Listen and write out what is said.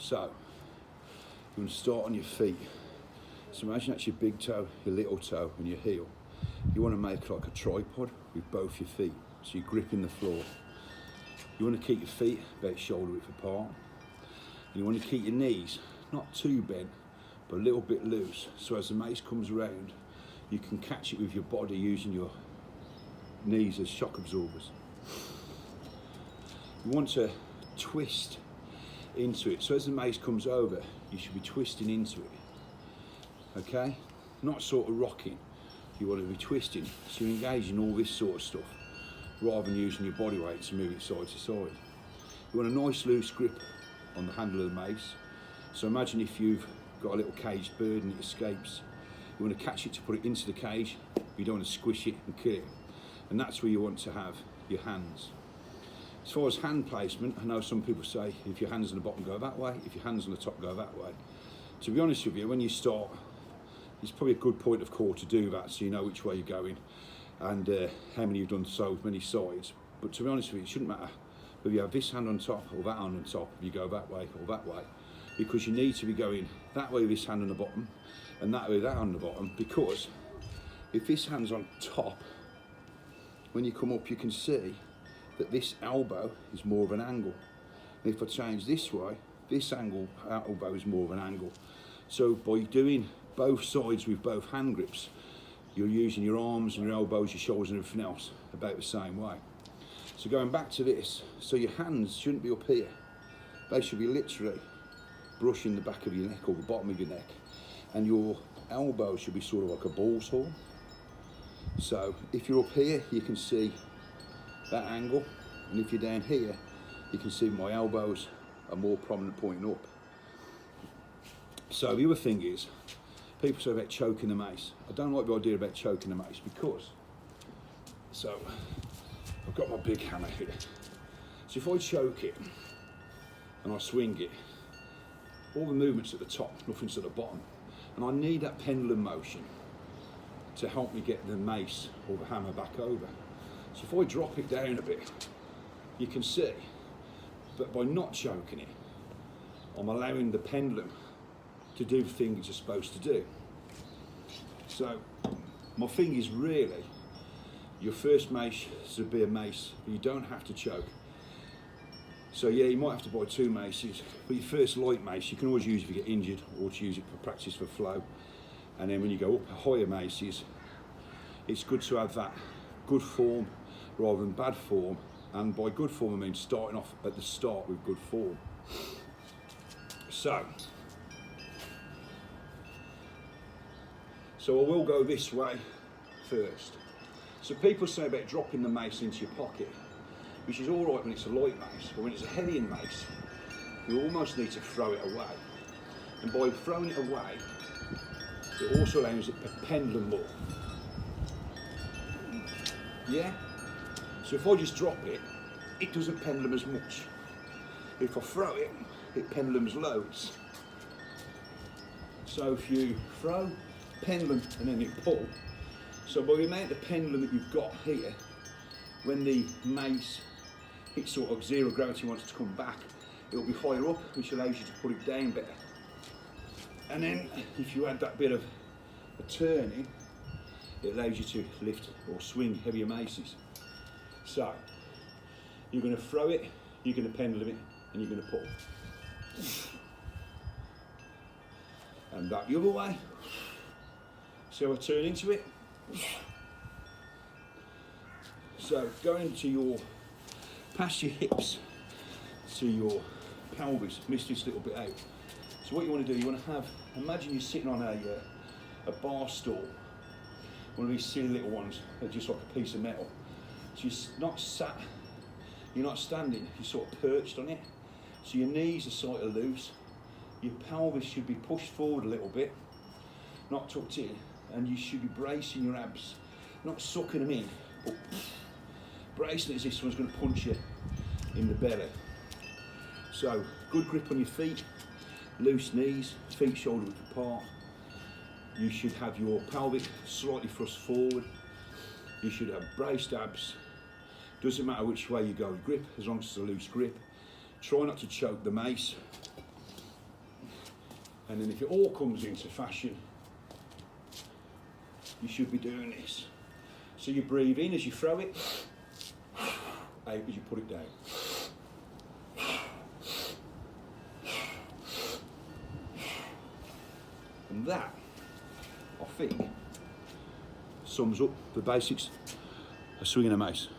So, you want to start on your feet. So imagine that's your big toe, your little toe and your heel. You want to make like a tripod with both your feet. So you're gripping the floor. You want to keep your feet about shoulder width apart. And you want to keep your knees not too bent, but a little bit loose. So as the mace comes around, you can catch it with your body using your knees as shock absorbers. You want to twist into it. So as the mace comes over, you should be twisting into it. Okay? Not sort of rocking. You want to be twisting. So you're engaging all this sort of stuff rather than using your body weight to move it side to side. You want a nice loose grip on the handle of the mace. So imagine if you've got a little caged bird and it escapes. You want to catch it to put it into the cage. You don't want to squish it and kill it. And that's where you want to have your hands. As far as hand placement, I know some people say if your hands on the bottom go that way, if your hands on the top go that way. To be honest with you, when you start, it's probably a good point of call to do that so you know which way you're going and how many you've done so many sides. But to be honest with you, it shouldn't matter whether you have this hand on top or that hand on top, if you go that way or that way, because you need to be going that way with this hand on the bottom and that way with that on the bottom, because if this hand's on top, when you come up you can see that this elbow is more of an angle. And if I change this way, this elbow is more of an angle. So by doing both sides with both hand grips, you're using your arms and your elbows, your shoulders and everything else about the same way. So going back to this, so your hands shouldn't be up here. They should be literally brushing the back of your neck or the bottom of your neck. And your elbow should be sort of like a ball's horn. So if you're up here, you can see that angle, and if you're down here, you can see my elbows are more prominent pointing up. So the other thing is, people say about choking the mace. I don't like the idea about choking the mace because, so I've got my big hammer here. So if I choke it and I swing it, all the movements at the top, nothing's at the bottom. And I need that pendulum motion to help me get the mace or the hammer back over. So if I drop it down a bit, you can see that by not choking it, I'm allowing the pendulum to do the thing it's supposed to do. So my thing is really, your first mace should be a mace, but you don't have to choke. So yeah, you might have to buy 2 maces, but your first light mace you can always use if you get injured or to use it for practice for flow. And then when you go up higher maces, it's good to have that good form rather than bad form. And by good form I mean starting off at the start with good form. So I will go this way first. So people say about dropping the mace into your pocket, which is all right when it's a light mace, but when it's a heavy mace, you almost need to throw it away. And by throwing it away, it also allows it to pendulum more. Yeah? So if I just drop it, it doesn't pendulum as much. If I throw it, it pendulums loads. So if you throw, pendulum, and then you pull, so by the amount of pendulum that you've got here, when the mace hits sort of zero gravity wants to come back, it'll be higher up, which allows you to put it down better. And then if you add that bit of a turning, it allows you to lift or swing heavier maces. So you're going to throw it, you're going to pendulum it, and you're going to pull. And back the other way. So I turn into it. So going to your, past your hips to your pelvis, miss this little bit out. So what you want to do, you want to have, imagine you're sitting on a bar stool, one of these silly little ones, they're just like a piece of metal. So you're not sat, you're not standing, you're sort of perched on it. So your knees are sort of loose, your pelvis should be pushed forward a little bit, not tucked in, and you should be bracing your abs, not sucking them in, but bracing it as if someone's going to punch you in the belly. So good grip on your feet, loose knees, feet shoulder width apart. You should have your pelvic slightly thrust forward. You should have braced abs. Doesn't matter which way you go with grip, as long as it's a loose grip. Try not to choke the mace. And then if it all comes into fashion, you should be doing this. So you breathe in as you throw it, out as you put it down. And that, I think, sums up the basics of swinging a mace.